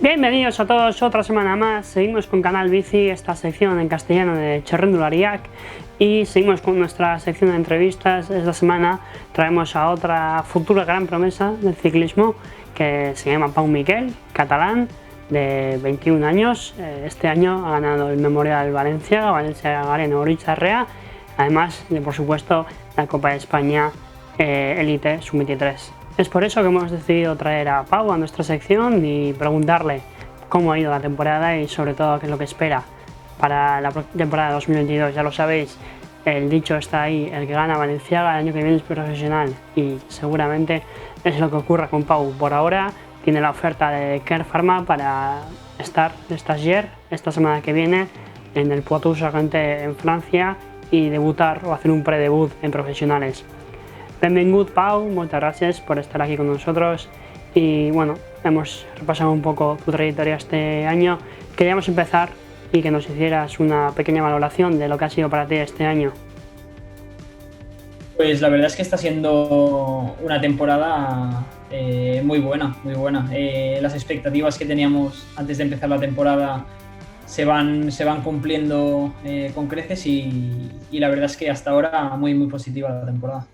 Bienvenidos a todos otra semana más. Seguimos con Canal Bici, esta sección en castellano de Txirrindulariak, y seguimos con nuestra sección de entrevistas. Esta semana traemos a otra futura gran promesa del ciclismo que se llama Pau Miquel, catalán de 21 años. Este año ha ganado el Memorial Valencia Garena Oroitzarrea, además de, por supuesto, la Copa de España Elite Sub-23. Es por eso que hemos decidido traer a Pau a nuestra sección y preguntarle cómo ha ido la temporada y sobre todo qué es lo que espera para la temporada 2022. Ya lo sabéis, el dicho está ahí: el que gana Valenciaga el año que viene es profesional, y seguramente es lo que ocurra con Pau. Por ahora tiene la oferta de Kern Pharma para estar de stagiaire esta semana que viene en el Poitou-Charentes en Francia y debutar o hacer un predebut en profesionales. Benvingut, Pau, muchas gracias por estar aquí con nosotros. Y bueno, hemos repasado un poco tu trayectoria este año. Queríamos empezar y que nos hicieras una pequeña valoración de lo que ha sido para ti este año. Pues la verdad es que está siendo una temporada muy buena, muy buena. Las expectativas que teníamos antes de empezar la temporada se van cumpliendo con creces y la verdad es que hasta ahora muy positiva la temporada.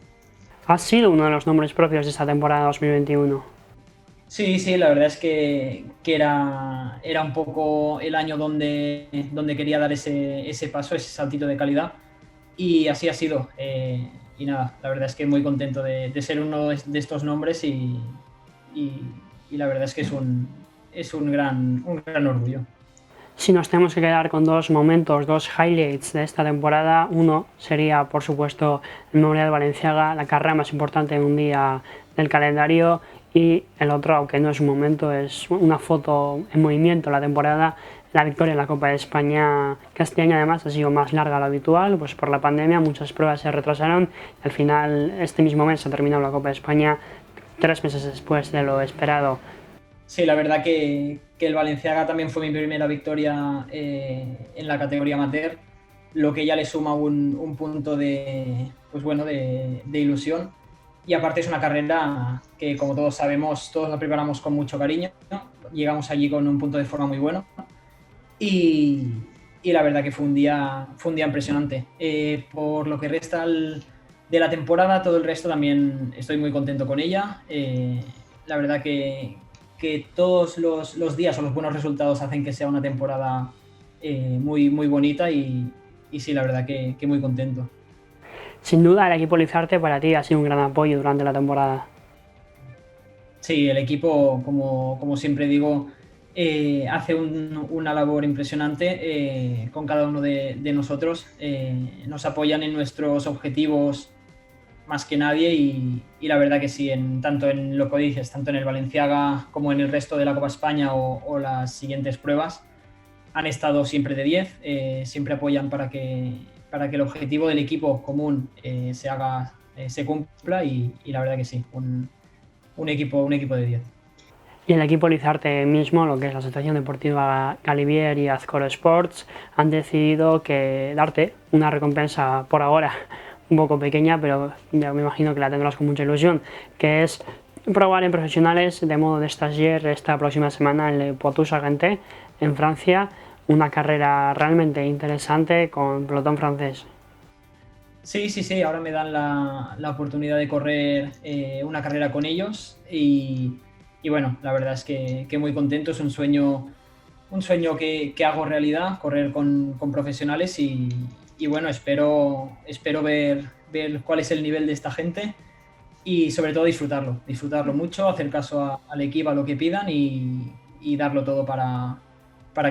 Has sido uno de los nombres propios de esta temporada 2021. Sí, la verdad es que era un poco el año donde quería dar ese paso, ese saltito de calidad, y así ha sido. Y nada, la verdad es que muy contento de ser uno de estos nombres y la verdad es que es un gran orgullo. Si nos tenemos que quedar con dos momentos, dos highlights de esta temporada, uno sería, por supuesto, el Memorial Valenciaga, la carrera más importante en un día del calendario, y el otro, aunque no es un momento, es una foto en movimiento la temporada, la victoria en la Copa de España, que este año además ha sido más larga de lo habitual, pues por la pandemia muchas pruebas se retrasaron y al final este mismo mes se ha terminado la Copa de España 3 meses después de lo esperado. Sí, la verdad que el Valenciaga también fue mi primera victoria en la categoría amateur, lo que ya le suma un punto de ilusión. Y aparte es una carrera que, como todos sabemos, todos la preparamos con mucho cariño, ¿no? Llegamos allí con un punto de forma muy bueno y la verdad que fue un día impresionante. Por lo que resta de la temporada, todo el resto también estoy muy contento con ella. La verdad que todos los días o los buenos resultados hacen que sea una temporada muy bonita y sí, la verdad que muy contento. Sin duda, el equipo Lizarte para ti ha sido un gran apoyo durante la temporada. Sí, el equipo, como siempre digo, hace una labor impresionante con cada uno de nosotros. Nos apoyan en nuestros objetivos más que nadie y la verdad que sí, tanto en lo que dices, tanto en el Valenciaga como en el resto de la Copa España o las siguientes pruebas, han estado siempre de 10, siempre apoyan para que el objetivo del equipo común se cumpla y la verdad que sí, un equipo de 10. Y el equipo Lizarte mismo, lo que es la Asociación Deportiva Galibier y Azcoro Sports, han decidido darte una recompensa por ahora un poco pequeña, pero ya me imagino que la tendrás con mucha ilusión, que es probar en profesionales de modo de stagiaire esta próxima semana en el Poitou-Charentes en Francia, una carrera realmente interesante con pelotón francés. Sí, ahora me dan la oportunidad de correr una carrera con ellos y bueno, la verdad es que muy contento. Es un sueño que hago realidad, correr con profesionales y bueno, espero ver cuál es el nivel de esta gente y sobre todo disfrutarlo mucho, hacer caso al equipo, a lo que pidan y darlo todo para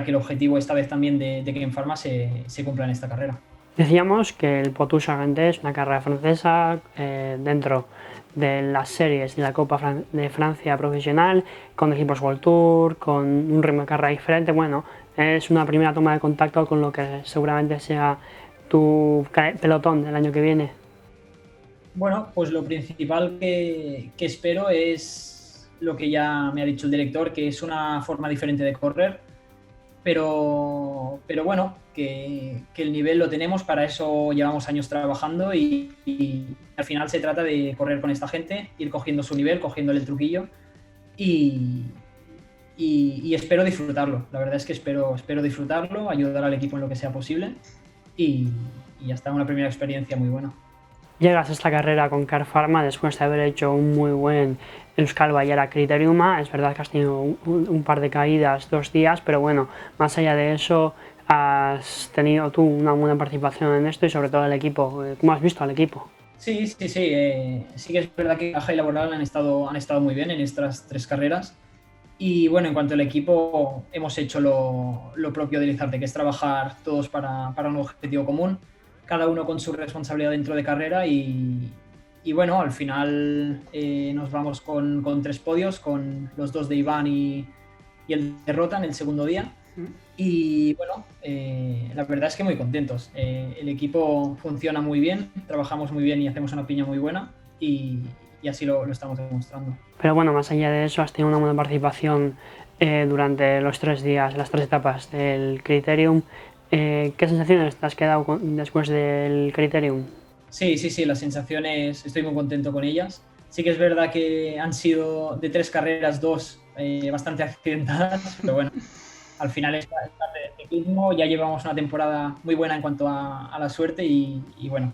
que el objetivo esta vez también de Kern Pharma se cumpla en esta carrera. Decíamos que el Poitou-Charentes es una carrera francesa dentro de las series de la Copa de Francia profesional, con equipos World Tour, con un ritmo de carrera diferente. Bueno, es una primera toma de contacto con lo que seguramente sea tu pelotón el año que viene. Bueno, pues lo principal que espero es lo que ya me ha dicho el director, que es una forma diferente de correr, pero bueno, que el nivel lo tenemos, para eso llevamos años trabajando y al final se trata de correr con esta gente, ir cogiendo su nivel, cogiéndole el truquillo y y espero disfrutarlo. La verdad es que espero disfrutarlo, ayudar al equipo en lo que sea posible y, y ya está, una primera experiencia muy buena. Llegas a esta carrera con Car Pharma después de haber hecho un muy buen Euskal Baiara Criteriuma. Es verdad que has tenido un par de caídas 2 días, pero bueno, más allá de eso, has tenido tú una buena participación en esto y sobre todo el equipo. ¿Cómo has visto al equipo? Sí, sí, sí. Sí que es verdad que Caja y Laboral han estado muy bien en estas 3 carreras. Y bueno, en cuanto al equipo, hemos hecho lo propio de Lizarte, que es trabajar todos para un objetivo común, cada uno con su responsabilidad dentro de carrera y bueno, al final nos vamos con 3 podios, con los 2 de Iván y el de Rota en el segundo día. Y bueno, la verdad es que muy contentos. El equipo funciona muy bien, trabajamos muy bien y hacemos una piña muy buena y así lo estamos demostrando. Pero bueno, más allá de eso, has tenido una buena participación durante los 3 días, las 3 etapas del Criterium. ¿Qué sensaciones te has quedado después del Criterium? Sí, sí, sí, las sensaciones, estoy muy contento con ellas. Sí que es verdad que han sido de 3 carreras, 2 bastante accidentadas, pero bueno, al final es parte del ciclismo, ya llevamos una temporada muy buena en cuanto a la suerte y bueno,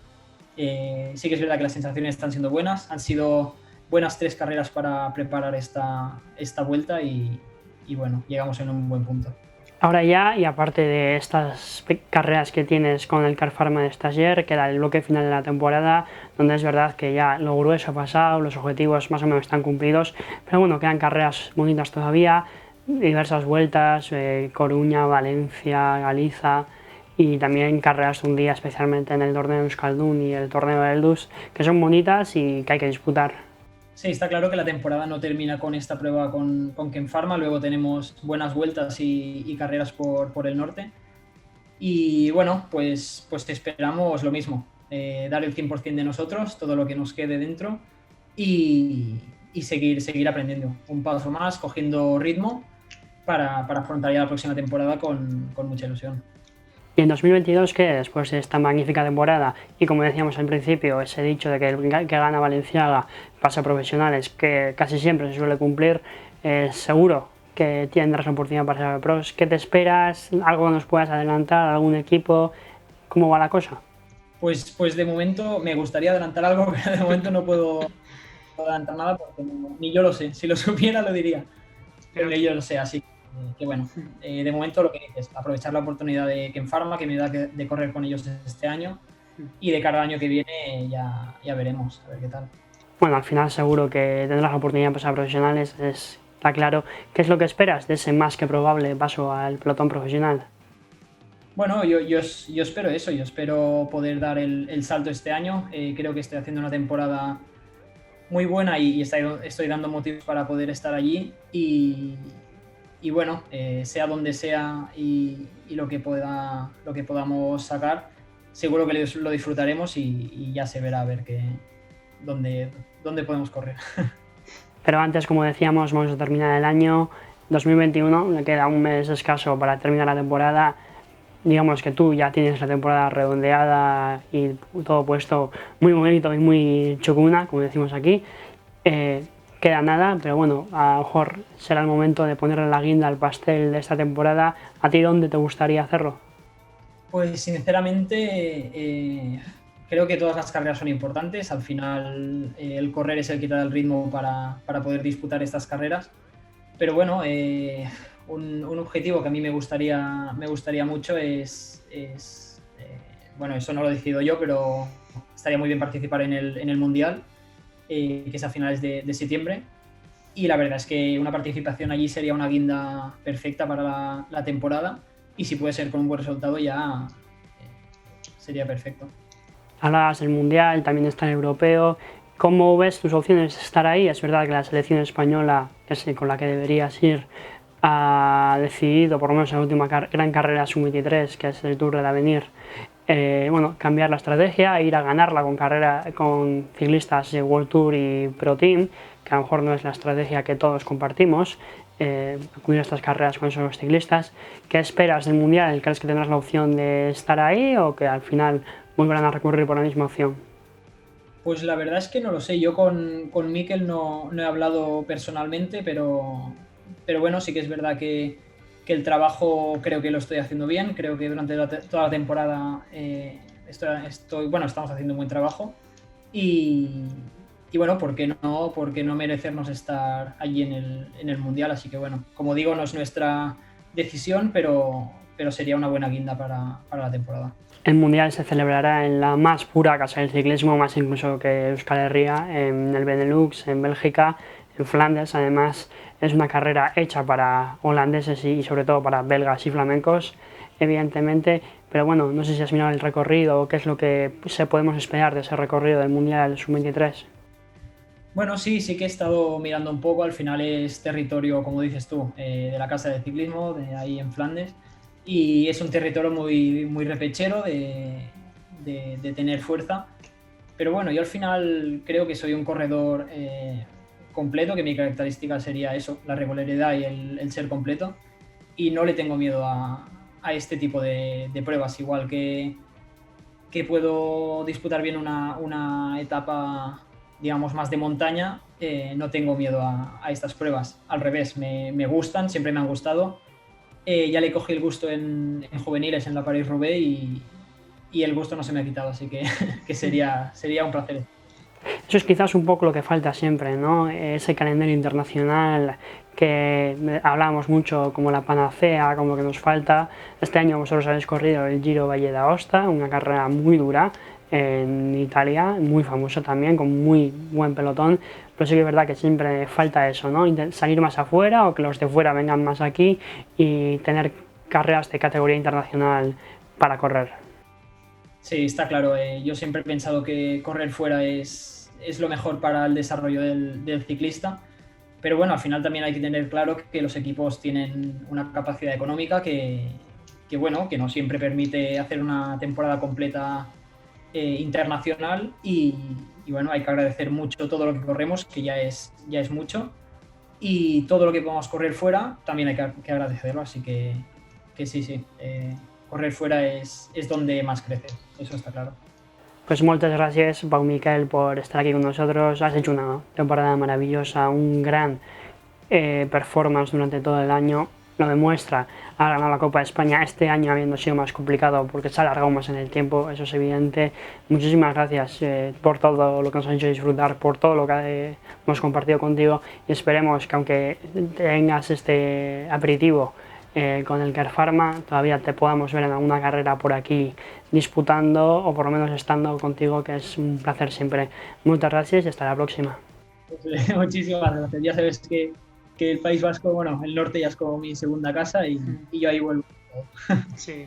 sí que es verdad que las sensaciones están siendo buenas, han sido buenas 3 carreras para preparar esta vuelta y bueno, llegamos en un buen punto. Ahora ya, y aparte de estas carreras que tienes con el Car Pharma de Stagiaire, queda el bloque final de la temporada, donde es verdad que ya lo grueso ha pasado, los objetivos más o menos están cumplidos, pero bueno, quedan carreras bonitas todavía, diversas vueltas, Coruña, Valencia, Galiza, y también carreras de un día, especialmente en el torneo Euskaldun y el torneo del Dus, que son bonitas y que hay que disputar. Sí, está claro que la temporada no termina con esta prueba con Ken Pharma, luego tenemos buenas vueltas y carreras por el norte. Y bueno, pues te esperamos lo mismo, dar el 100% de nosotros, todo lo que nos quede dentro y seguir aprendiendo. Un paso más, cogiendo ritmo para afrontar ya la próxima temporada con mucha ilusión. Y en 2022, que después de esta magnífica temporada, y como decíamos al principio, ese dicho de que el que gana Valenciaga pasa a profesionales, que casi siempre se suele cumplir, seguro que tendrás la oportunidad para pasar a pros. ¿Qué te esperas? ¿Algo que nos puedas adelantar? ¿Algún equipo? ¿Cómo va la cosa? Pues de momento me gustaría adelantar algo, pero de momento no puedo adelantar nada porque ni yo lo sé. Si lo supiera lo diría, pero ni yo lo sé, así que bueno, de momento lo que dices, aprovechar la oportunidad de Ken Pharma, que me da de correr con ellos este año y de cara al año que viene ya veremos, a ver qué tal. Bueno, al final seguro que tendrás la oportunidad de pasar a profesionales, está claro. ¿Qué es lo que esperas de ese más que probable paso al pelotón profesional? Bueno, yo espero eso, yo espero poder dar el salto este año. Creo que estoy haciendo una temporada muy buena y estoy dando motivos para poder estar allí y bueno, sea donde sea y lo que podamos sacar, seguro que lo disfrutaremos y ya se verá a ver dónde podemos correr. Pero antes, como decíamos, vamos a terminar el año 2021, le queda un mes escaso para terminar la temporada. Digamos que tú ya tienes la temporada redondeada y todo puesto muy bonito y muy chocuna, como decimos aquí. Queda nada, pero bueno, a lo mejor será el momento de ponerle la guinda al pastel de esta temporada. ¿A ti dónde te gustaría hacerlo? Pues sinceramente creo que todas las carreras son importantes. Al final el correr es el que te da el ritmo para poder disputar estas carreras. Pero bueno, un objetivo que a mí me gustaría mucho es bueno, eso no lo decido yo, pero estaría muy bien participar en el Mundial, que es a finales de septiembre. Y la verdad es que una participación allí sería una guinda perfecta para la temporada y si puede ser con un buen resultado ya sería perfecto. Hablabas del Mundial, también está el Europeo. ¿Cómo ves tus opciones de estar ahí? Es verdad que la selección española, que es con la que deberías ir, ha decidido, por lo menos en la última gran carrera sub-23, que es el Tour del Avenir, bueno, cambiar la estrategia e ir a ganarla con ciclistas de World Tour y Pro Team, que a lo mejor no es la estrategia que todos compartimos, acudir a estas carreras con esos ciclistas. ¿Qué esperas del Mundial? ¿Crees que tendrás la opción de estar ahí o que al final volverán a recurrir por la misma opción? Pues la verdad es que no lo sé. Yo con Mikel no he hablado personalmente, pero pero bueno, sí que es verdad que el trabajo creo que lo estoy haciendo bien, creo que durante toda la temporada bueno, estamos haciendo un buen trabajo y, bueno, ¿por qué no merecernos estar allí en el Mundial? Así que bueno, como digo, no es nuestra decisión, pero sería una buena guinda para la temporada. El Mundial se celebrará en la más pura casa del ciclismo, más incluso que Euskal Herria, en el Benelux, en Bélgica, en Flandes. Además, es una carrera hecha para holandeses y sobre todo para belgas y flamencos, evidentemente. Pero bueno, no sé si has mirado el recorrido o qué es lo que se podemos esperar de ese recorrido del Mundial Sub-23. Bueno, sí que he estado mirando un poco. Al final es territorio, como dices tú, de la casa de ciclismo, de ahí en Flandes. Y es un territorio muy repechero de tener fuerza. Pero bueno, yo al final creo que soy un corredor completo, que mi característica sería eso, la regularidad y el ser completo. Y no le tengo miedo a este tipo de pruebas, igual que puedo disputar bien una etapa, digamos, más de montaña, no tengo miedo a estas pruebas. Al revés, me gustan, siempre me han gustado. Ya le cogí el gusto en juveniles en la París-Roubaix y el gusto no se me ha quitado, así que, que sería un placer. Eso es quizás un poco lo que falta siempre, ¿no? Ese calendario internacional que hablamos mucho como la panacea, como que nos falta. Este año vosotros habéis corrido el Giro Valle d'Aosta, una carrera muy dura en Italia, muy famosa también, con muy buen pelotón, pero sí que es verdad que siempre falta eso, ¿no? Salir más afuera o que los de fuera vengan más aquí y tener carreras de categoría internacional para correr. Sí, está claro. Yo siempre he pensado que correr fuera es lo mejor para el desarrollo del ciclista. Pero bueno, al final también hay que tener claro que los equipos tienen una capacidad económica bueno, que no siempre permite hacer una temporada completa internacional y bueno, hay que agradecer mucho todo lo que corremos, que ya es mucho, y todo lo que podamos correr fuera también hay que agradecerlo, así que sí, correr fuera es donde más crece, eso está claro. Pues muchas gracias, Pau Miquel, por estar aquí con nosotros. Has hecho una temporada maravillosa, un gran performance durante todo el año. Lo demuestra. Ha ganado la Copa de España este año, habiendo sido más complicado porque se ha alargado más en el tiempo, eso es evidente. Muchísimas gracias por todo lo que nos ha hecho disfrutar, por todo lo que hemos compartido contigo y esperemos que aunque tengas este aperitivo con el Care Pharma todavía te podamos ver en alguna carrera por aquí disputando o por lo menos estando contigo, que es un placer siempre. Muchas gracias y hasta la próxima. Pues, muchísimas gracias. Ya sabes que el País Vasco, bueno, el norte ya es como mi segunda casa y yo ahí vuelvo. Sí.